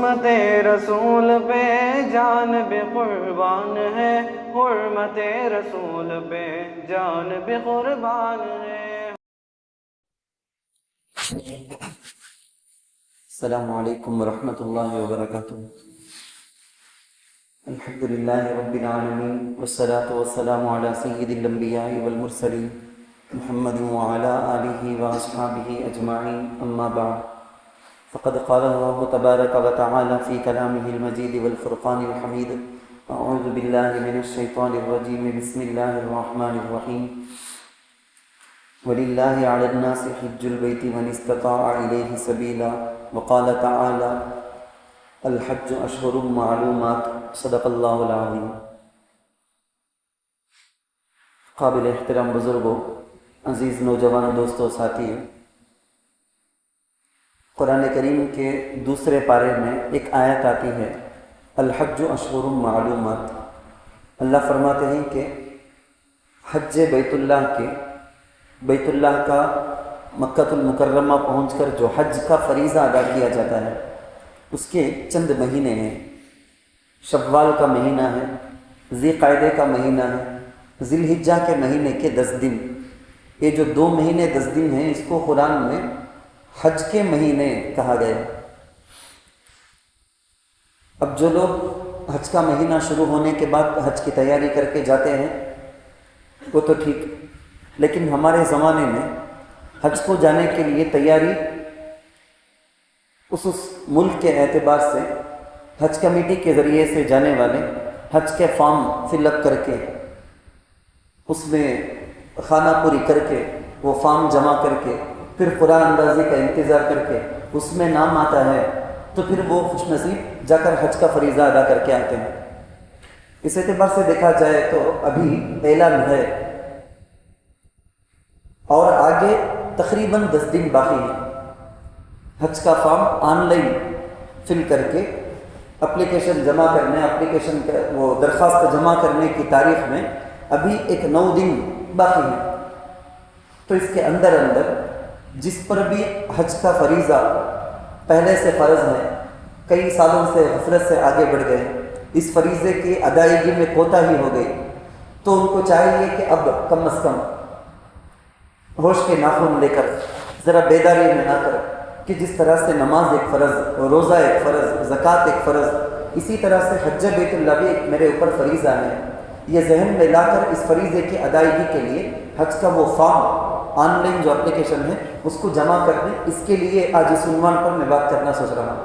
حرمت رسول پہ جان بھی قربان ہے، حرمت رسول پہ جان بھی قربان ہے۔ السلام علیکم ورحمۃ اللہ وبرکاتہ۔ الحمد للہ رب العالمین والصلاة والسلام علی سید الانبیاء والمرسلین محمد وعلی آلہ واصحابہ اجمعین، اما بعد فقد قال اللہ تبارک وتعالی فی کلامہ المجید والفرقان الحمید، اعوذ باللہ من الشیطان الرجیم، بسم اللہ الرحمن الرحیم، وَلِلَّهِ عَلَى النَّاسِ حِجُّ الْبَيْتِ مَنِ اسْتَطَاعَ إِلَيْهِ سَبِيلًا، وَقَالَ تَعَالَى الْحَجُّ أَشْهُرٌ مَّعْلُومَاتٌ، صدق اللہ العظیم۔ قابل احترام بزرگوں، عزیز نوجوان دوستوں، ساتھیوں، قرآن کریم کے دوسرے پارے میں ایک آیت آتی ہے، الحج اشہر معلومات۔ اللہ فرماتے ہیں کہ حج بیت اللہ کا مکہ المکرمہ پہنچ کر جو حج کا فریضہ ادا کیا جاتا ہے، اس کے چند مہینے ہیں۔ شوال کا مہینہ ہے، ذی قعدہ کا مہینہ ہے، ذی الحجہ کے مہینے کے 10 دن۔ یہ جو 2 مہینے 10 دن ہیں، اس کو قرآن میں حج کے مہینے کہا گیا۔ اب جو لوگ حج کا مہینہ شروع ہونے کے بعد حج کی تیاری کر کے جاتے ہیں وہ تو ٹھیک، لیکن ہمارے زمانے میں حج کو جانے کے لیے تیاری اس ملک کے اعتبار سے حج کمیٹی کے ذریعے سے جانے والے حج کے فارم فل اپ کر کے، اس میں خانہ پوری کر کے، وہ فارم جمع کر کے، پھر قرآن اندازی کا انتظار کر کے اس میں نام آتا ہے تو پھر وہ خوش نصیب جا کر حج کا فریضہ ادا کر کے آتے ہیں۔ اس اعتبار سے دیکھا جائے تو ابھی اعلان ہے اور آگے تقریباً 10 دن باقی ہیں۔ حج کا فارم آن لائن فل کر کے اپلیکیشن جمع کرنے، وہ درخواست جمع کرنے کی تاریخ میں ابھی ایک 9 دن باقی ہیں۔ تو اس کے اندر جس پر بھی حج کا فریضہ پہلے سے فرض ہے، کئی سالوں سے غفلت سے آگے بڑھ گئے، اس فریضے کی ادائیگی میں کوتاہی ہو گئی، تو ان کو چاہیے کہ اب کم از کم ہوش کے ناخن لے کر ذرا بیداری میں آ کر کہ جس طرح سے نماز ایک فرض، روزہ ایک فرض، زکوٰۃ ایک فرض، اسی طرح سے حج بیت اللہ بھی ایک میرے اوپر فریضہ ہے، یہ ذہن میں لا کر اس فریضے کی ادائیگی کے لیے حج کا وہ فارم آن لائن جو اپلیکیشن ہے اس کو جمع کر دیں۔ اس کے لیے آج اس عنوان پر میں بات کرنا سوچ رہا ہوں۔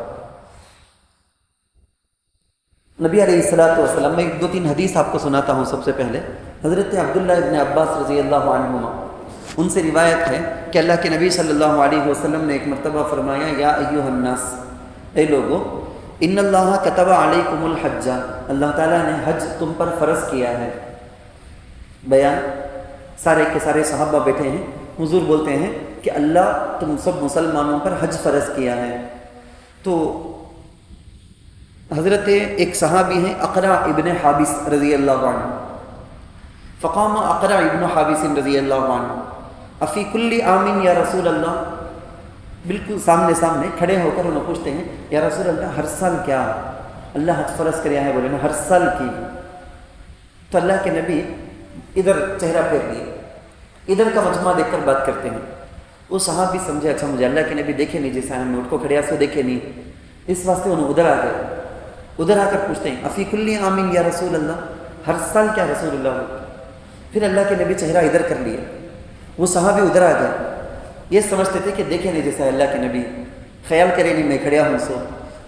نبی علیہ السلام میں 2-3 حدیث آپ کو سناتا ہوں۔ سب سے پہلے حضرت عبداللہ ابن عباس رضی اللہ عنہما، ان سے روایت ہے کہ اللہ کے نبی صلی اللہ علیہ وسلم نے ایک مرتبہ فرمایا، یا ایھا الناس، اے لوگو، ان اللہ کتب علیکم الحج، اللہ تعالیٰ نے حج تم پر فرض کیا ہے۔ بیان سارے کے سارے صحابہ بیٹھے ہیں، حضور بولتے ہیں کہ اللہ تم سب مسلمانوں پر حج فرض کیا ہے۔ تو حضرت ایک صحابی ہیں اقرع ابن حابس رضی اللہ عنہ، فقام اقرع ابن حابس رضی اللہ عنہ، افی کل عام یا رسول اللہ، بالکل سامنے کھڑے ہو کر انہیں پوچھتے ہیں، یا رسول اللہ ہر سال کیا اللہ حج فرض کیا ہے؟ بولے نا ہر سال کی۔ تو اللہ کے نبی ادھر چہرہ پھیر لیے، ادھر کا مجمع دیکھ کر بات کرتے ہیں۔ وہ صحابی سمجھے اچھا مجھے اللہ کے نبی دیکھے نہیں، جیسا ہم اٹھ کو کھڑے سے دیکھے نہیں، اس واسطے انہوں ادھر آ گئے۔ ادھر آ کر پوچھتے ہیں، افی کل عام یا رسول اللہ، ہر سال کیا رسول اللہ؟ پھر اللہ کے نبی چہرہ ادھر کر لیا، وہ صحابی ادھر آ گئے، یہ سمجھتے تھے کہ دیکھے نہیں جیسا اللہ کے نبی، خیال کرے نہیں میں کھڑیا ہوں سو،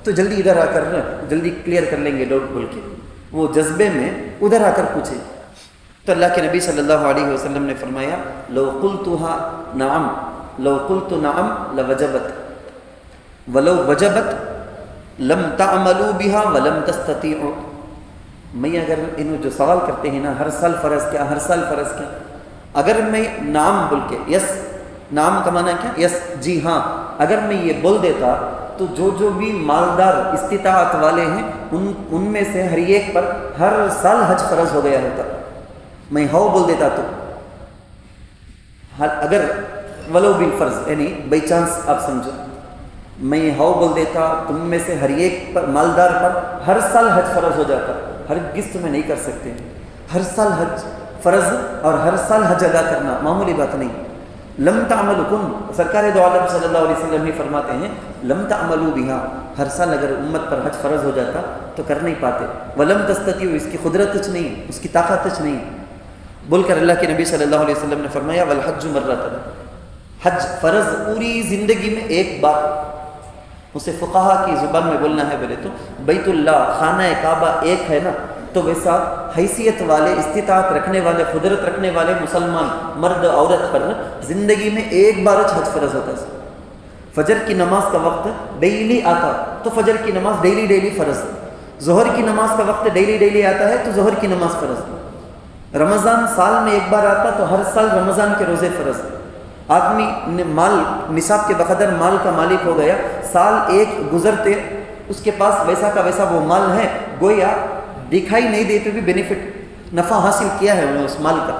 تو جلدی ادھر آ کر جلدی کلیئر کر لیں گے ڈاؤٹ بول کے، وہ جذبے میں ادھر آ کر پوچھے۔ تو اللہ کے نبی صلی اللہ علیہ وسلم نے فرمایا، لو قلت نعم لوجبت ولو وجبت لم تعملوا بها ولم تستطيعوا۔ میں اگر انہوں جو سوال کرتے ہیں نا، ہر سال فرض کیا، ہر سال فرض کیا، اگر میں نعم بول کے، یس، نعم کا معنی کیا؟ یس، جی ہاں، اگر میں یہ بول دیتا تو جو بھی مالدار استطاعت والے ہیں ان میں سے ہر ایک پر ہر سال حج فرض ہو گیا ہوتا۔ میں ہاؤ بول دیتا تو اگر ولو بالفرض، یعنی بائی چانس آپ سمجھو، میں یہ ہاؤ بول دیتا، تم میں سے ہر ایک پر مالدار پر ہر سال حج فرض ہو جاتا، ہرگز تمہیں نہیں کر سکتے۔ ہر سال حج فرض اور ہر سال حج ادا کرنا معمولی بات نہیں۔ لم تعملکم، سرکار دو عالم صلی اللہ علیہ وسلم ہی فرماتے ہیں لم تعملوا بہا، ہر سال اگر امت پر حج فرض ہو جاتا تو کر نہیں پاتے۔ ولم تستطیعوا، اس کی قدرت کچھ نہیں، اس کی طاقت کچھ نہیں، بول کر اللہ کے نبی صلی اللہ علیہ وسلم نے فرمایا والحج مرۃ، حج فرض پوری زندگی میں ایک بار۔ اسے فقہا کی زبان میں بولنا ہے بولے تو بیت اللہ خانہ کعبہ ایک ہے نا، تو ویسا حیثیت والے، استطاعت رکھنے والے، قدرت رکھنے والے مسلمان مرد عورت پر زندگی میں ایک بار حج فرض ہوتا ہے۔ فجر کی نماز کا وقت ڈیلی آتا تو فجر کی نماز ڈیلی فرض، ظہر کی نماز کا وقت ڈیلی آتا ہے تو ظہر کی نماز فرض، رمضان سال میں ایک بار آتا تو ہر سال رمضان کے روزے فرض۔ آدمی مال نصاب کے بقدر مال کا مالک ہو گیا، سال ایک گزرتے اس کے پاس ویسا کا ویسا وہ مال ہے، گویا دکھائی نہیں دیتے بھی بینیفٹ نفع حاصل کیا ہے انہوں نے اس مال کا۔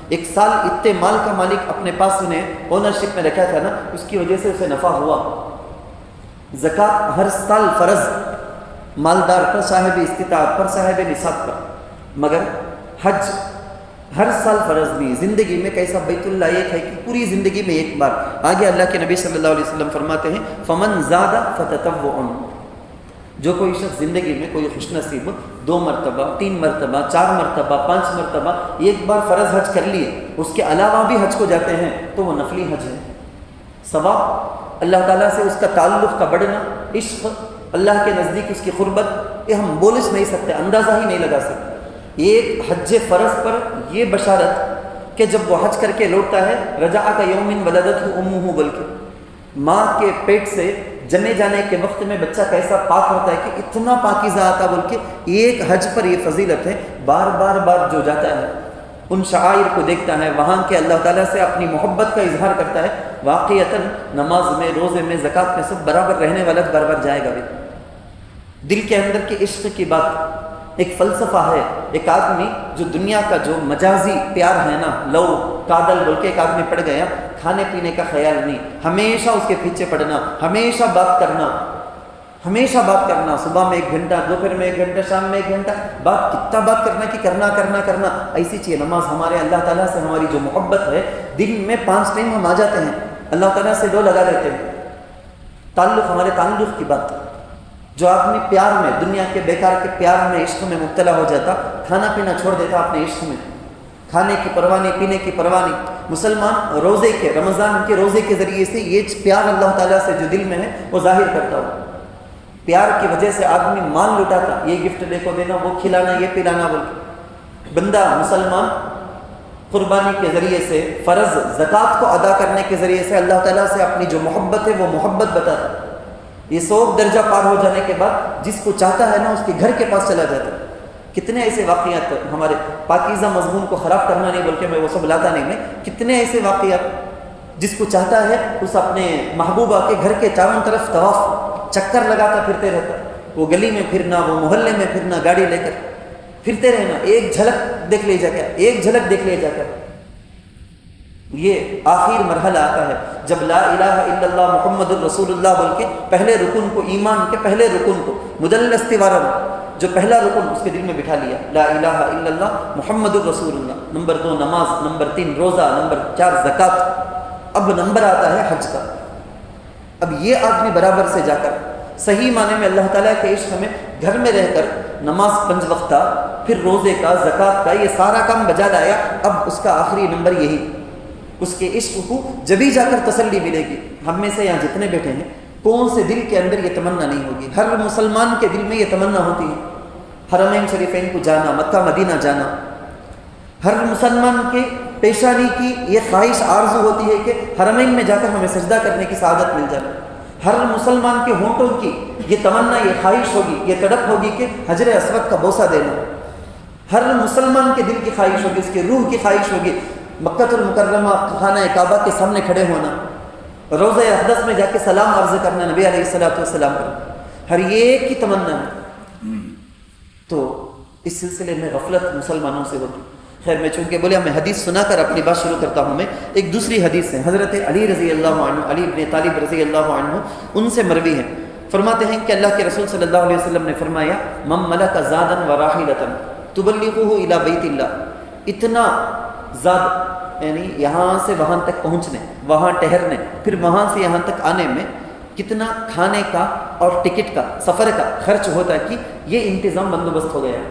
ایک سال اتنے مال کا مالک اپنے پاس انہیں اونرشپ میں رکھا تھا نا، اس کی وجہ سے اسے نفع ہوا۔ زکوٰۃ ہر سال فرض مالدار پر، صاحب استطاعت پر، صاحب نصاب پر، مگر حج ہر سال فرض نہیں۔ زندگی میں کیسا بیت اللہ ایک ہے کہ پوری زندگی میں ایک بار۔ آگے اللہ کے نبی صلی اللہ علیہ وسلم فرماتے ہیں فمن زاد فتطوع، جو کوئی شخص زندگی میں کوئی خوش نصیب 2 مرتبہ 3 مرتبہ 4 مرتبہ 5 مرتبہ ایک بار فرض حج کر لیے، اس کے علاوہ بھی حج کو جاتے ہیں تو وہ نفلی حج ہے۔ ثواب اللہ تعالیٰ سے اس کا تعلق کا بڑھنا، عشق، اللہ کے نزدیک اس کی قربت، یہ ہم بول نہیں سکتے، اندازہ ہی نہیں لگا سکتے۔ ایک حج فرض پر یہ بشارت کہ جب وہ حج کر کے لوٹتا ہے رجع کا یوم ولدتہ امہ، بلکہ ماں کے پیٹ سے جنے جانے کے وقت میں بچہ کیسا پاک ہوتا ہے کہ اتنا پاکیزہ آتا، بلکہ ایک حج پر یہ فضیلت ہے، بار جو جاتا ہے ان شعائر کو دیکھتا ہے، وہاں کے اللہ تعالیٰ سے اپنی محبت کا اظہار کرتا ہے، واقعتاً نماز میں، روزے میں، زکوٰۃ میں سب برابر رہنے والا بار جائے گا بھی۔ دل کے اندر کے عشق کی بات ایک فلسفہ ہے۔ ایک آدمی جو دنیا کا جو مجازی پیار ہے نا، لو کادل بول کے ایک آدمی پڑ گیا، کھانے پینے کا خیال نہیں، ہمیشہ اس کے پیچھے پڑنا، ہمیشہ بات کرنا، صبح میں 1 گھنٹہ، دوپہر میں 1 گھنٹہ، شام میں 1 گھنٹہ، کتنا بات کرنا کہ کرنا ایسی چیز نماز ہمارے اللہ تعالیٰ سے ہماری جو محبت ہے، دن میں 5 ٹائم ہم آ جاتے ہیں، اللہ تعالیٰ سے 2 لگا دیتے ہیں، تعلق، ہمارے تعلق کی بات۔ جو آدمی پیار میں، دنیا کے بیکار کے پیار میں، عشق میں مبتلا ہو جاتا، کھانا پینا چھوڑ دیتا اپنے عشق میں، کھانے کی پرواہ نہیں، پینے کی پرواہ نہیں۔ مسلمان روزے کے، رمضان کے روزے کے ذریعے سے یہ پیار اللہ تعالیٰ سے جو دل میں ہے وہ ظاہر کرتا ہو۔ پیار کی وجہ سے آدمی مال لٹاتا، یہ گفٹ لے کو دینا، وہ کھلانا، یہ پلانا، بول کے بندہ مسلمان قربانی کے ذریعے سے، فرض زکوٰۃ کو ادا کرنے کے ذریعے سے اللہ تعالیٰ سے اپنی جو محبت ہے وہ محبت بتاتا۔ یہ 100 درجہ پار ہو جانے کے بعد جس کو چاہتا ہے نا اس کے گھر کے پاس چلا جاتا ہے۔ کتنے ایسے واقعات ہمارے پاکیزہ مضمون کو خراب کرنا نہیں، بلکہ میں وہ سب لاتا نہیں، میں کتنے ایسے واقعات جس کو چاہتا ہے اس اپنے محبوبہ کے گھر کے چاروں طرف طواف چکر لگاتا پھرتے رہتا، وہ گلی میں پھرنا، وہ محلے میں پھرنا، گاڑی لے کر پھرتے رہنا، ایک جھلک دیکھ لے جا کر، ایک جھلک دیکھ لے جا کر۔ یہ آخر مرحلہ آتا ہے جب لا الہ الا اللہ محمد الرسول اللہ بول کے پہلے رکن کو، ایمان کے پہلے رکن کو، مدل استوارہ جو پہلا رکن اس کے دل میں بٹھا لیا، لا الہ الا اللہ محمد الرسول اللہ، نمبر 2 نماز، نمبر 3 روزہ، نمبر 4 زکوٰۃ، اب نمبر آتا ہے حج کا۔ اب یہ آدمی برابر سے جا کر صحیح معنی میں اللہ تعالیٰ کے عشق میں گھر میں رہ کر نماز 5 وقتہ، پھر روزے کا، زکوٰۃ کا، یہ سارا کام بجا لایا، اب اس کا آخری نمبر یہی، اس کے عشق کو جبھی جا کر تسلی ملے گی۔ ہم میں سے یہاں جتنے بیٹھے ہیں، کون سے دل کے اندر یہ تمنا نہیں ہوگی؟ ہر مسلمان کے دل میں یہ تمنا ہوتی ہے حرمین شریفین کو جانا، مکہ مدینہ جانا۔ ہر مسلمان کے پیشانی کی یہ خواہش آرزو ہوتی ہے کہ حرمین میں جا کر ہمیں سجدہ کرنے کی سعادت مل جائے۔ ہر مسلمان کے ہونٹوں کی یہ تمنا، یہ خواہش ہوگی، یہ تڑپ ہوگی کہ حجر اسود کا بوسہ دینا۔ ہر مسلمان کے دل کی خواہش ہوگی، اس کے روح کی خواہش ہوگی مکہ المکرمہ خانہ کعبہ کے سامنے کھڑے ہونا، روضہ اقدس میں جا کے سلام عرض کرنا نبی علیہ الصلوۃ والسلام پر۔ ہر ایک کی تمنا ہے۔ تو اس سلسلے میں غفلت مسلمانوں سے ہوتی، خیر میں چونکہ بولے میں حدیث سنا کر اپنی بات شروع کرتا ہوں. میں ایک دوسری حدیث ہے حضرت علی رضی اللہ عنہ، علی ابن طالب رضی اللہ عنہ، ان سے مروی ہے. فرماتے ہیں کہ اللہ کے رسول صلی اللہ علیہ وسلم نے فرمایا من ملک زادا وراحلۃ تبلغه الی بیت اللہ، اتنا زاد یعنی یہاں سے وہاں تک پہنچنے، وہاں ٹہرنے، پھر وہاں سے یہاں تک آنے میں کتنا کھانے کا اور ٹکٹ کا، سفر کا خرچ ہوتا ہے کہ یہ انتظام بندوبست ہو گیا ہے.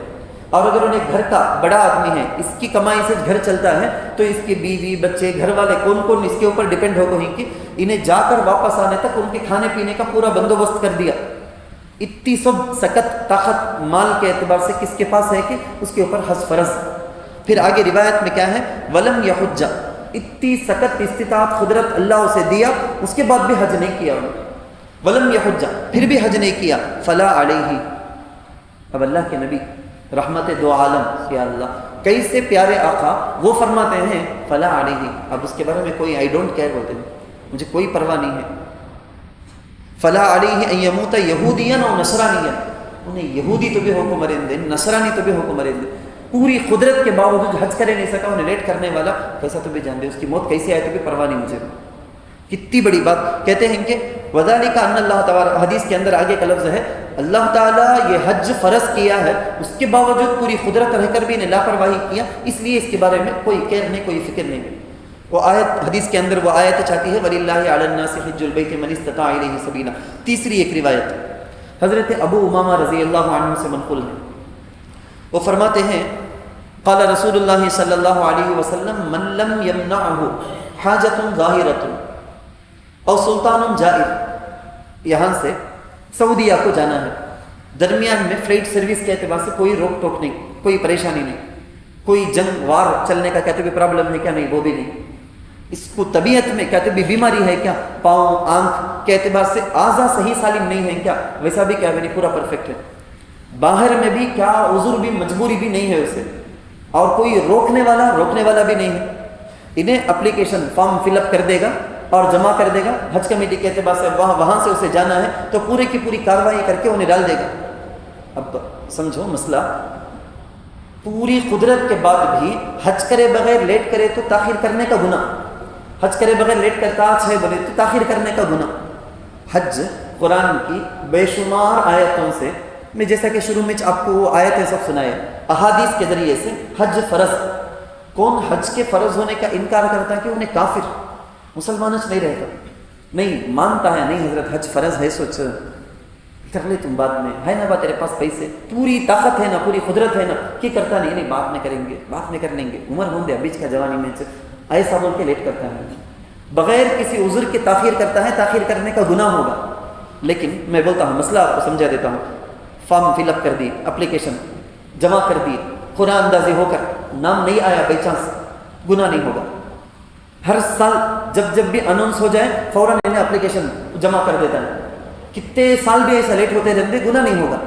اور اگر انہیں گھر کا بڑا آدمی ہے، اس کی کمائی سے گھر چلتا ہے، تو اس کی بیوی بچے گھر والے کون کون اس کے اوپر ڈیپینڈ ہو گئے کہ انہیں جا کر واپس آنے تک ان کے کھانے پینے کا پورا بندوبست کر دیا. اتنی سب سکت طاقت مال کے اعتبار سے کس کے پاس ہے کہ اس کے اوپر حج فرض. پھر آگے روایت میں کیا ہے ولم یحج، اتنی سکت استطاعت قدرت اللہ اسے دیا، اس کے بعد بھی حج نہیں کیا انہوں. ولم یحج، پھر بھی حج نہیں کیا. فلا علیہ، اب اللہ کے نبی رحمت دو عالم، یا اللہ کیسے پیارے آقا، وہ فرماتے ہیں فلا علیہ، اب اس کے بارے میں کوئی آئی ڈونٹ کیئر بولتے ہیں، مجھے کوئی پرواہ نہیں ہے. فلا علیہ ان یموت یہودیا او نصرانیا، انہیں یہودی تو بھی ہو کو مریں دے، نصرانی تو بھی ہو کو مریں دے. پوری قدرت کے باوجود حج کرے نہیں سکا، انہیں لیٹ کرنے والا کیسا تو بھی جان دے، اس کی موت کیسے آئے تو بھی پرواہ نہیں مجھے. کتنی بڑی بات. کہتے ہیں کہ وذالک ان اللہ تعالی، حدیث کے اندر آگے کا لفظ ہے اللہ تعالیٰ یہ حج فرض کیا ہے، اس کے باوجود پوری قدرت رہ کر بھی انہیں لاپرواہی کیا، اس لیے اس کے بارے میں کوئی کیئر نہیں، کوئی فکر نہیں. وہ آیت حدیث کے اندر وہ آیت چاہتی ہے وَلِلَّهِ عَلَى النَّاسِ حِجُّ الْبَيْتِ مَنِ اسْتَطَاعَ إِلَيْهِ سَبِيلًا. تیسری ایک روایت حضرت ابو امامہ رضی اللہ عنہ سے منقول ہے. وہ فرماتے ہیں قال رسول اللہ صلی اللہ علیہ وسلم من لم يمنعه حاجة ظاہرة اور سلطان جائر. یہاں سے سعودیہ کو جانا ہے، درمیان میں فلائٹ سروس کے اعتبار سے کوئی روک ٹوک نہیں، کوئی پریشانی نہیں، کوئی جنگ وار چلنے کا کہتے بھی پرابلم ہے کیا، نہیں وہ بھی نہیں. اس کو طبیعت میں کہتے بھی بیماری ہے کیا، پاؤں آنکھ کے اعتبار سے اعضاء صحیح سالم نہیں ہے کیا، ویسا بھی کیا نہیں، پورا پرفیکٹ ہے. باہر میں بھی کیا عذر بھی مجبوری بھی نہیں ہے اسے، اور کوئی روکنے والا بھی نہیں ہے. انہیں اپلیکیشن فارم فل اپ کر دے گا اور جمع کر دے گا، حج کمیٹی کے اعتبار سے وہاں سے اسے جانا ہے تو پورے کی پوری کارروائی کر کے انہیں ڈال دے گا. اب سمجھو مسئلہ، پوری قدرت کے بعد بھی حج کرے بغیر لیٹ کرے تو تاخیر کرنے کا گناہ، حج کرے بغیر لیٹ کرتا 6 بجے تو تاخیر کرنے کا گناہ. حج قرآن کی بے شمار آیتوں سے، میں جیسا کہ شروع میں آپ کو وہ آیتیں سب سنائے، احادیث کے ذریعے سے حج فرض. کون حج کے فرض ہونے کا انکار کرتا ہے کہ انہیں کافر مسلمانش نہیں رہتا، نہیں مانتا ہے، نہیں حضرت حج فرض ہے، سوچ کر لے تم بعد میں، ہے نا بات تیرے پاس پیسے، پوری طاقت ہے نا، پوری قدرت ہے نا، کہ کرتا نہیں بعد میں کریں گے، بعد میں کر لیں گے، عمر ہوں دے بیچ کا جوانی میں ایسا بول کے لیٹ کرتا ہے، بغیر کسی عذر کے تاخیر کرتا ہے، تاخیر کرنے کا گناہ ہوگا. لیکن میں بولتا ہوں مسئلہ آپ کو سمجھا دیتا ہوں. فارم فل اپ کر دی، اپلیکیشن جمع کر دی، قرآن اندازی ہو کر نام نہیں آیا بائی چانس، گناہ نہیں ہوگا. ہر سال جب بھی اناؤنس ہو جائے فوراً انہیں اپلیکیشن جمع کر دیتا ہے، کتنے سال بھی ایسا لیٹ ہوتے رہتے، گناہ نہیں ہوگا.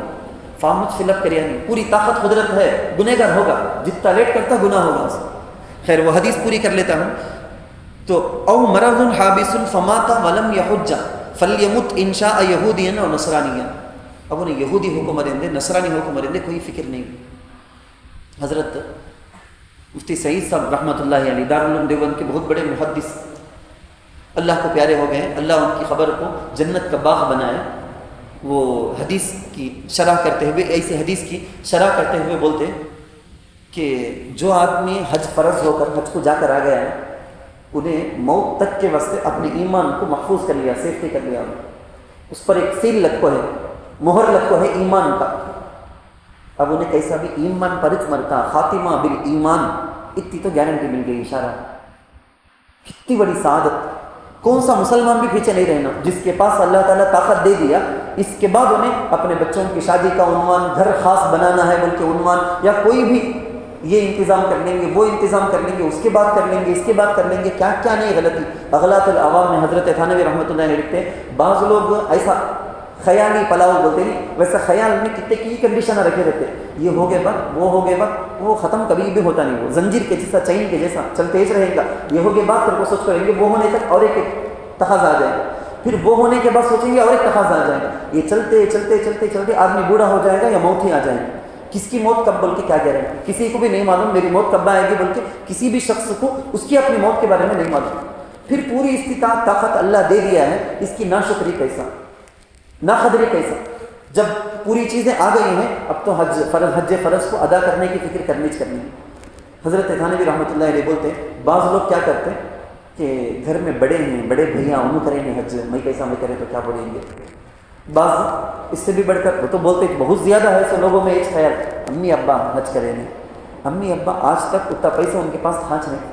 فارم فل اپ کریا نہیں، پوری طاقت قدرت ہے، گنہگار ہوگا، جتنا لیٹ کرتا گناہ ہوگا اسے. خیر وہ حدیث پوری کر لیتا ہوں. تو او مرض حابس فمات ولم یحج فلیمت ان شاء یہودیا اور نصرانیا. اب انہیں یہودی ہو کو مریں دے، نصرانی ہو کو مریں دے، کوئی فکر نہیں. حضرت مفتی سعید صاحب رحمۃ اللہ علیہ دارالعلوم دیوبند کے بہت بڑے محدث، اللہ کو پیارے ہو گئے ہیں، اللہ ان کی خبر کو جنت کا باغ بنائے. وہ حدیث کی شرح کرتے ہوئے، ایسی حدیث کی شرح کرتے ہوئے بولتے کہ جو آدمی حج فرض ہو کر حج کو جا کر آ گیا ہے، انہیں موت تک کے واسطے اپنے ایمان کو محفوظ کر لیا، سیفٹی کر لیا. اس پر ایک سیل لکھو ہے، مہر لکھو ہے ایمان کا. اب انہیں کیسا بھی ایمان پرچ مرتا، خاتمہ بالایمان، اتنی تو گارنٹی مل گئی. اشارہ کتنی بڑی سعادت. کون سا مسلمان بھی پیچھے نہیں رہنا، جس کے پاس اللہ تعالیٰ طاقت دے دیا، اس کے بعد انہیں اپنے بچوں کی شادی کا عنوان، گھر خاص بنانا ہے بلکہ عنوان، یا کوئی بھی یہ انتظام کر لیں گے، وہ انتظام کر لیں گے، اس کے بعد کر لیں گے، اس کے بعد کر لیں گے. کیا کیا نہیں غلطی. اغلاط العوام میں حضرت تھانوی رحمۃ اللہ علیہ لکھتے ہیں بعض لوگ ایسا خیالی پلاؤ بولتے نہیں، ویسا خیال میں کتنے کی کنڈیشن رکھے رہتے، یہ ہو گئے بات، وہ ہو گئے بات، وہ ختم کبھی بھی ہوتا نہیں. وہ زنجیر کے جیسا، چین کے جیسا چلتے ہی رہے گا. یہ ہو گئے بات، پھر وہ سوچ کریں گے وہ ہونے تک اور ایک تقاضا آ جائے گا، پھر وہ ہونے کے بعد سوچیں گے اور ایک تقاضا آ جائے گا. یہ چلتے چلتے چلتے چلتے آدمی بوڑھا ہو جائے گا یا موت ہی آ جائے گی. کس کی موت کب بول کے کیا گارنٹی؟ کسی کو بھی نہیں معلوم میری موت کب آئے گی بول کے، کسی بھی شخص کو اس کی اپنی موت کے بارے میں نہیں معلوم۔ پھر پوری استطاعت طاقت اللہ دے دیا ہے، اس کی ناشکری کیسا، ناقدری کیسا؟ جب پوری چیزیں آ گئی ہیں اب تو حج فرض کو ادا کرنے کی فکر کرنی ہے۔ حضرت تھانوی رحمۃ اللہ علیہ بولتے ہیں بعض لوگ کیا کرتے ہیں کہ گھر میں بڑے ہیں، بڑے بھیا انہوں کریں گے حج، میں کیسا میں کریں تو کیا بولیں گے؟ بعض اس سے بھی بڑھ کر وہ تو بولتے کہ بہت زیادہ ہے سو لوگوں میں ایک خیال، امی ابا حج کریں گے، امی ابا آج تک اتنا پیسہ ان کے پاس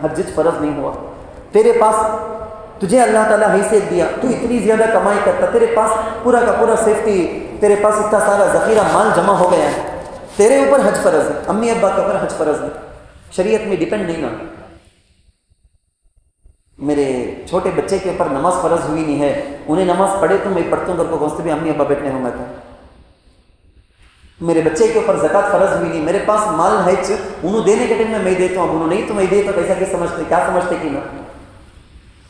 حج فرض نہیں ہوا، تیرے پاس تجھے اللہ تعالیٰ حیثیت دیا، تو اتنی زیادہ کمائی کرتا، تیرے پاس پورا کا پورا سیفٹی، تیرے پاس اتنا سارا ذخیرہ مال جمع ہو گیا ہے، تیرے اوپر حج فرض ہے، امی ابا کے اوپر حج فرض ہے، شریعت میں ڈیپینڈ نہیں نا۔ میرے چھوٹے بچے کے اوپر نماز فرض ہوئی نہیں ہے، انہیں نماز پڑھے تو میں پڑھتا ہوں گھر کو گوشت بھی امی ابا بیٹھنے ہوں گا تھا۔ میرے بچے کے اوپر زکوٰۃ فرض ہوئی نہیں، میرے پاس مال ہے انہوں دینے کے ٹائم میں دیتا ہوں، انہوں نہیں تو میں دے تو کیسا کیا سمجھتے، کیا سمجھتے کہ نا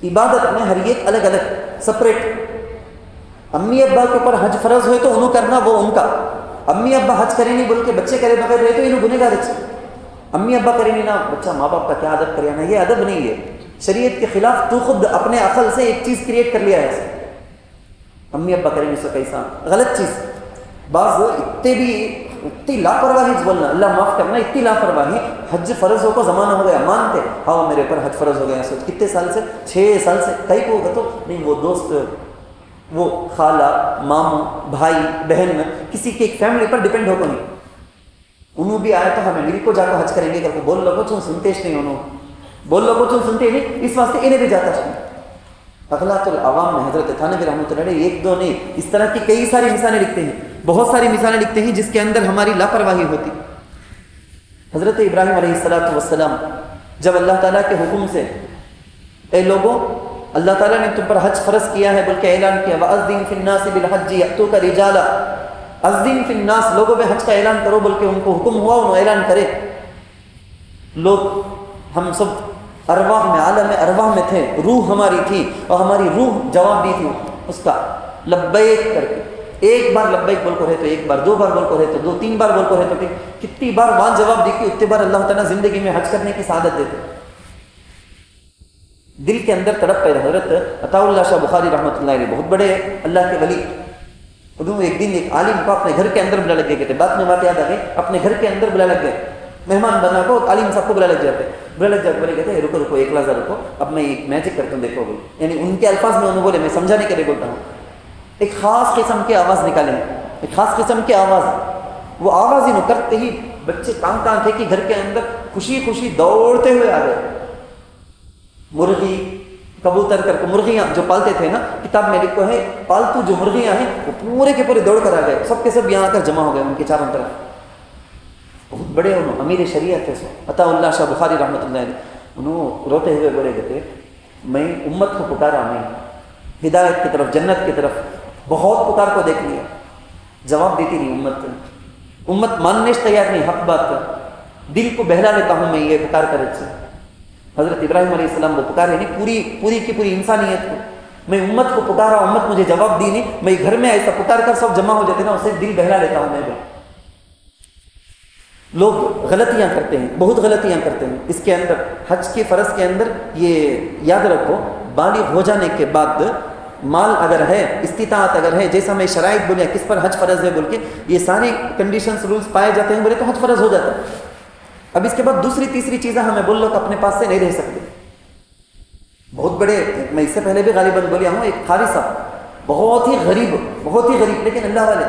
عبادت میں ہر ایک الگ الگ سپریٹ۔ امی ابا کے اوپر حج فرض ہوئے تو انہوں کرنا وہ ان کا، امی ابا حج کریں نہیں بول کے بچے کرے بغیر رہے تو انہوں گنہگار ہے۔ امی ابا کریں نہیں نا بچہ ماں باپ کا کیا ادب کرے نا، یہ ادب نہیں ہے، شریعت کے خلاف، تو خود اپنے عقل سے ایک چیز کریٹ کر لیا ہے، امی ابا کریں نہیں سو کیسا غلط چیز۔ بعض اتنی لاپرواہی بولنا، اللہ معاف کرنا، اتنی لاپرواہی، حج فرض ہو کو زمانہ ہو گیا مانتے ہاں میرے اوپر حج فرض ہو گیا، سوچ کتنے سال سے 6 سال سے کئی کو ہوگا تو نہیں، وہ دوست وہ خالہ ماموں بھائی بہن میں کسی کے ایک فیملی پر ڈپینڈ ہو کو نہیں، انہوں بھی آئے تو ہمیں مل کو جا کر حج کریں گے کر کو بول لوگوں چون سنتے نہیں، انہوں بول لوگوں چون سنتے نہیں، اس واسطے انہیں بھی جاتا چاہیے۔ اخلاق العوام میں حضرت تھانوی رحمۃ اللہ علیہ ایک دو نہیں اس طرح کی کئی ساری مثالیں لکھتے ہیں، بہت ساری مثالیں لکھتے ہیں جس کے اندر ہماری لاپرواہی ہوتی۔ حضرت ابراہیم علیہ السلام جب اللہ تعالیٰ کے حکم سے اے لوگوں اللہ تعالیٰ نے تم پر حج فرض کیا ہے بلکہ اعلان کیا، وَأَذِّن فِي النَّاسِ بِالْحَجِّ يَأْتُوكَ رِجَالًا، اذن فی الناس لوگوں میں حج کا اعلان کرو بلکہ ان کو حکم ہوا انہوں اعلان کرے۔ لوگ ہم سب ارواح میں عالم ارواح میں تھے، روح ہماری تھی اور ہماری روح جواب دی تھی اس کا لبیک کر کے، ایک بار لبیک بول کو رہے تو ایک بار، 2 بار بول کو رہے تو 2، 3 بار بول کو رہے تو کتنی بار وہاں جواب دی کہ اتنی بار اللہ تعالیٰ زندگی میں حج کرنے کی سعادت دیتے۔ دل کے اندر تڑپ پیدا۔ حضرت عطا اللہ شاہ بخاری رحمۃ اللہ علیہ بہت بڑے اللہ کے ولی، انہوں ایک دن ایک عالم کو اپنے گھر کے اندر بلا لگ گئے تھے، بات میں بات یاد آ گئی، اپنے گھر کے اندر بلا لگ گئے، مہمان بنا کو عالم صاحب کو بلا لگ جاتے، بلا لگ جاتے بولے کہتے رکو رکو ایک لحظہ رکو، اب میں ایک میجک کرتا ہوں دیکھو بولے، یعنی ان کے الفاظ میں انہوں بولے، میں سمجھانے کے لیے بولتا ہوں، ایک خاص قسم کی آواز نکالے ہیں، ایک خاص قسم کی آواز، وہ آواز ہی کرتے ہی بچے کہاں تھے کہ گھر کے اندر خوشی خوشی دوڑتے ہوئے آ گئے، مرغی کبوتر کر کے مرغیاں جو پالتے تھے نا، کتاب میں لکھو ہے پالتو جو مرغیاں ہیں وہ پورے کے پورے دوڑ کر آ گئے، سب کے سب یہاں آ کر جمع ہو گئے ان کے چاروں طرف، بہت بڑے انہوں امیر شریعت تھے عطا اللہ شاہ بخاری رحمۃ اللہ علیہ، انہوں روتے ہوئے بولے کہتے میں امت کو پکارا، میں ہدایت کی طرف جنت کی طرف بہت پکار کو دیکھ لیا، جواب دیتی نہیں امت ماننے سے تیار نہیں، حق بات کر دل کو بہلا لیتا ہوں میں یہ پکار کر سے۔ حضرت ابراہیم علیہ السلام وہ پکارے نہیں پوری کی پوری انسانیت کو، میں امت کو پکارا، امت مجھے جواب دی نہیں، میں گھر میں ایسا پکار کر سب جمع ہو جاتے نا، اسے دل بہلا لیتا ہوں میں۔ لوگ غلطیاں کرتے ہیں، بہت غلطیاں کرتے ہیں اس کے اندر، حج کے فرض کے اندر یہ یاد رکھو، بالغ ہو جانے کے بعد مال اگر ہے، استطاعت اگر ہے، جیسا میں شرائط بولیا کس پر حج فرض ہے بول کے، یہ سارے کنڈیشنز رولز پائے جاتے ہیں بولے تو حج فرض ہو جاتا ہے۔ اب اس کے بعد دوسری تیسری چیزیں ہمیں بول لو کہ اپنے پاس سے نہیں رہ سکتے، بہت بڑے، میں اس سے پہلے بھی غالباً بولیا ہوں، ایک قاری صاحب بہت ہی غریب لیکن اللہ والے،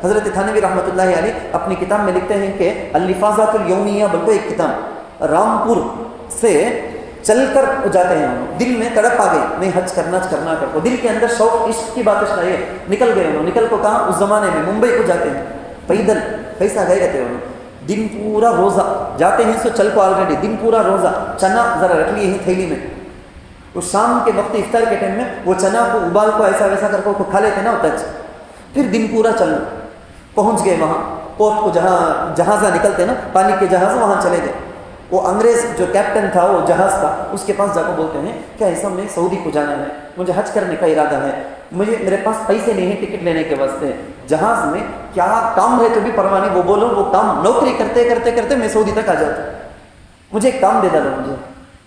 حضرت تھانوی رحمۃ اللہ علیہ اپنی کتاب میں لکھتے ہیں کہ الفاظات الیومیہ بلکہ ایک کتاب، رامپور سے چل کر جاتے ہیں، دل میں تڑپ آ گئی میں حج کرنا کر کو، دل کے اندر شوق عشق کی باتیں آئی، نکل گئے انہوں، نکل کو کہاں اس زمانے میں ممبئی کو جاتے ہیں پیدل، پیسہ گئے رہتے انہوں، دن پورا روزہ جاتے ہیں سو چل کو آلریڈی دن پورا روزہ، چنا ذرا رکھ لیے ہیں تھیلی میں، تو شام کے وقت افطار کے ٹائم میں وہ چنا کو ابال کو ایسا ویسا کر کو کھا لیتے نا ٹچ، پھر دن پورا چلنا، پہنچ گئے وہاں پورٹ کو جہاں جہازہ نکلتے نا پانی کے جہاز، وہاں چلے گئے، وہ انگریز جو کیپٹن تھا وہ جہاز کا، اس کے پاس جا کو بولتے ہیں کہ ایسا میں سعودی کو جانا ہے، مجھے حج کرنے کا ارادہ ہے، میرے پاس پیسے نہیں ہیں ٹکٹ لینے کے واسطے، جہاز میں کیا کام رہے تو بھی پرواہ نہیں، وہ بولو وہ کام، نوکری کرتے کرتے کرتے میں سعودی تک آ جاتا ہوں، مجھے ایک کام دے ڈالو مجھے.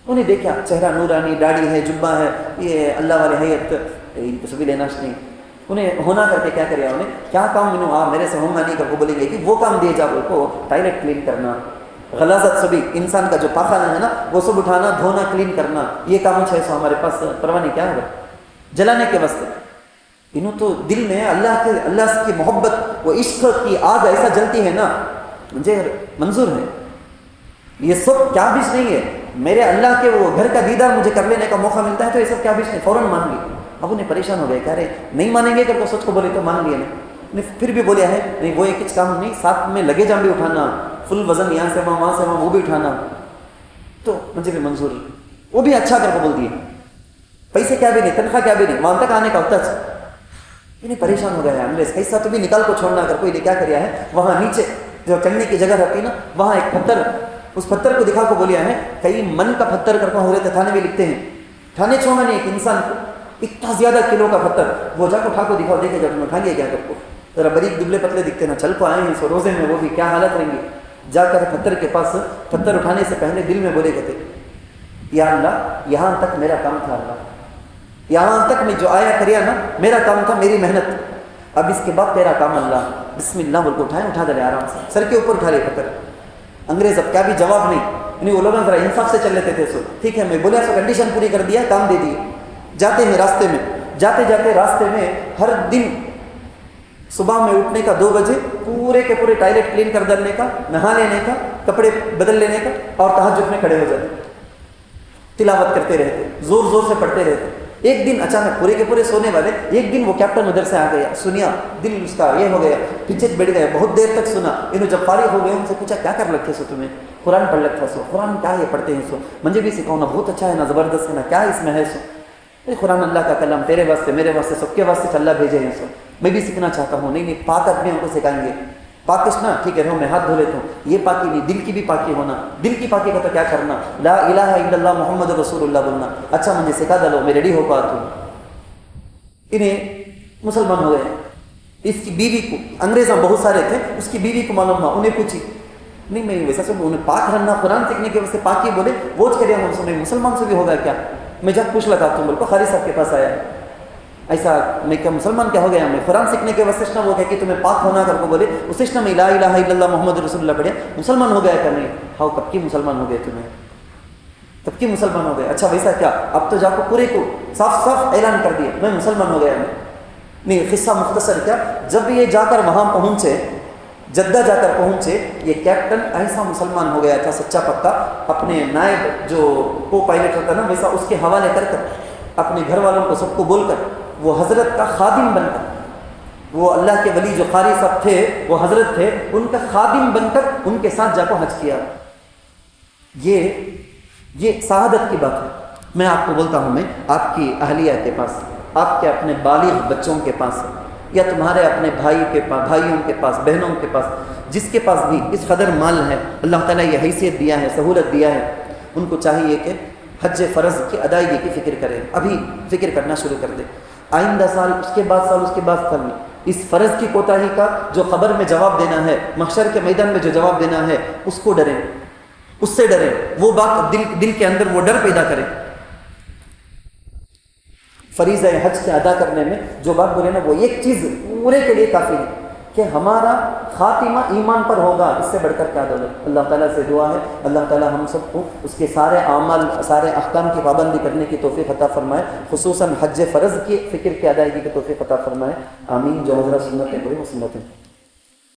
انہیں دیکھا چہرہ نورانی، داڑھی ہے، جبہ ہے، یہ اللہ والے حیت سبھی لینا نہیں. انہیں ہونا کر کے کیا کرے، انہیں کیا کام منو میرے سے ہوگا نہیں کر کو بولیں گے کہ وہ کام دیے جاؤ کو ٹائلٹ کلین کرنا، غلاظت سبھی انسان کا جو پاخانہ ہے نا وہ سب اٹھانا، دھونا، کلین کرنا، یہ کام ہے سو ہمارے پاس پرواہ نہیں، کیا ہوگا جلانے کے واسطے. انہوں تو دل میں اللہ کی محبت، وہ عشق کی آگ ایسا جلتی ہے نا، مجھے منظور ہے. یہ سب کیا بیچ نہیں ہے، میرے اللہ کے وہ گھر کا دیدار مجھے کر لینے کا موقع ملتا ہے تو یہ سب کیا بیچ نہیں، فوراً مان لی. اب انہیں پریشان ہو گئے، کہہ رہے نہیں مانیں گے کہ سچ کو بولے تو مان لیے نہیں. پھر بھی بولے ہے نہیں وہ ایک کام نہیں، ساتھ میں لگے جام بھی اٹھانا، فل وزن یہاں سے وہاں سے وہاں وہ بھی اٹھانا، تو مجھے بھی منظور. وہ بھی اچھا کر کو بول دیے، پیسے کیا بھی نہیں، تنخواہ کیا بھی نہیں، وہاں تک آنے کا ہوتا ہے. انہیں پریشان ہو گیا ہے، ایسا تو بھی نکال کو چھوڑنا کر کوئی نے کیا کریا ہے، وہاں نیچے جو چڑھنے کی جگہ رہتی نا وہاں ایک پتھر، اس پتھر کو دکھا کو بولیا ہے کئی من کا پتھر کر کو حضرت تھانے میں لکھتے ہیں، تھانے چھوڑنا نہیں، ایک انسان کو اتنا زیادہ کلو کا پتھر، وہ جا کو اٹھا کو دکھاؤ، دیکھے جب تم اٹھا گیا کیا کر کو، ذرا بریک دبلے پتلے دکھتے نا، چل کو آئے ہیں سو روزے میں، وہ بھی کیا حالت رہیں گی. جا کر پتھر کے پاس، پتھر اٹھانے سے پہلے دل میں بولے کہتے یا اللہ یہاں تک میرا کام تھا، اللہ یہاں تک میں جو آیا کریا نا میرا کام تھا، میری محنت، اب اس کے بعد تیرا کام اللہ، بسم اللہ بول کو اٹھائے، اٹھا دے آرام سے، سر کے اوپر اٹھا لے پتھر. انگریز اب کیا بھی جواب نہیں، وہ لوگ ذرا انصاف سے چل لیتے تھے. سو ٹھیک ہے میں بولیا سو کنڈیشن پوری کر دیا، کام دے دیے. جاتے ہیں راستے میں، جاتے جاتے راستے میں ہر دن صبح میں اٹھنے کا 2 بجے پورے کے پورے ٹائلٹ کلین کر ڈالنے کا، نہا لینے کا، کپڑے بدل لینے کا، اور تہجد میں کھڑے ہو جاتے، تلاوت کرتے رہتے، زور زور سے پڑھتے رہتے. ایک دن اچانک پورے کے پورے سونے والے، ایک دن وہ کیپٹن ادھر سے آ گیا، سنیا، دل اس کا یہ ہو گیا، پیچھے بیٹھ گئے، بہت دیر تک سنا. انہوں جب فارغ ہو گئے ان سے پوچھا کیا کر لگتے سو تمہیں، قرآن پڑھ لگتا سو، قرآن کیا یہ پڑھتے ہیں سو، مجھے بھی سکھاؤ نا، بہت اچھا ہے نا، زبردست ہے نا، کیا اس میں ہے سو. قرآن اللہ کا کلام، تیرے واسطے میرے واسطے سب کے واسطے اللہ بھیجے ہیں سو، میں بھی سیکھنا چاہتا ہوں. نہیں پاک آدمی ہم کو سکھائیں گے، پاکستان ٹھیک ہے رہو میں ہاتھ دھو لیتا ہوں، یہ پاکی نہیں، دل کی بھی پاکی ہونا. دل کی پاکی کا تو کیا کرنا، لا الہ الا اللہ محمد رسول اللہ بولنا. اچھا مجھے سکھا ڈالو، میں ریڈی ہو پا تو. انہیں مسلمان ہو گئے. اس کی بیوی کو، انگریزاں بہت سارے تھے، اس کی بیوی کو معلوم ہوا، انہیں پوچھی نہیں میں ویسا سب انہیں پاک رہنا، قرآن سیکھنے کے واسطے پاکی بولے، وہ کرے ہم سمجھے مسلمان سے بھی ہوگا کیا. میں جب پوچھ لگا تم بول کو خاری صاحب کے پاس آیا، ایسا میں کیا مسلمان کیا ہو گیا، میں قرآن سیکھنے کے واسطے وہ کہ تمہیں پاک ہونا کر کو بولے، اسے میں لا الہ الا اللہ محمد رسول اللہ پڑھیا، مسلمان ہو گیا کیا. نہیں ہاؤ کب کی مسلمان ہو گئے تمہیں، کب کی مسلمان ہو گئے. اچھا ویسا کیا، اب تو جا کو پورے کو صاف صاف اعلان کر دیا میں مسلمان ہو گیا. نہیں قصہ مختصر کیا، جب یہ جا کر وہاں پہنچے، جدہ جا کر پہنچے، یہ کیپٹن ایسا مسلمان ہو گیا تھا سچا پکا، اپنے نائب جو کو پائلٹ ہوتا نا ویسا اس کے حوالے کر اپنے گھر والوں کو سب کو بول کر، وہ حضرت کا خادم بن کر، وہ اللہ کے ولی جو قاری صاحب تھے وہ حضرت تھے، ان کا خادم بن کر ان کے ساتھ جا کو حج کیا. یہ سعادت کی بات ہے. میں آپ کو بولتا ہوں، میں آپ کی اہلیہ کے پاس، آپ کے اپنے بالغ بچوں کے پاس، یا تمہارے اپنے بھائیوں کے پاس، بہنوں کے پاس، جس کے پاس بھی اس قدر مال ہے، اللہ تعالیٰ یہ حیثیت دیا ہے، سہولت دیا ہے، ان کو چاہیے کہ حج فرض کی ادائیگی کی فکر کریں. ابھی فکر کرنا شروع کر دیں. آئندہ سال، اس کے بعد سال، اس کے بعد سال اس فرض کی کوتاہی کا جو قبر میں جواب دینا ہے، محشر کے میدان میں جو جواب دینا ہے، اس کو ڈریں، اس سے ڈریں. وہ بات دل کے اندر وہ ڈر پیدا کریں. فریضہ حج کے ادا کرنے میں جو بات بولے نا، وہ ایک چیز پورے کے لیے کافی ہے کہ ہمارا خاتمہ ایمان پر ہوگا. اس سے بڑھ کر کیا دولت. اللہ تعالیٰ سے دعا ہے اللہ تعالیٰ ہم سب کو اس کے سارے اعمال، سارے احکام کی پابندی کرنے کی توفیق عطا فرمائے، خصوصاً حج فرض کی فکر کی ادائیگی کی توفیق عطا فرمائے. آمین. جو حضرات سنت ہے وہی سنت ہے.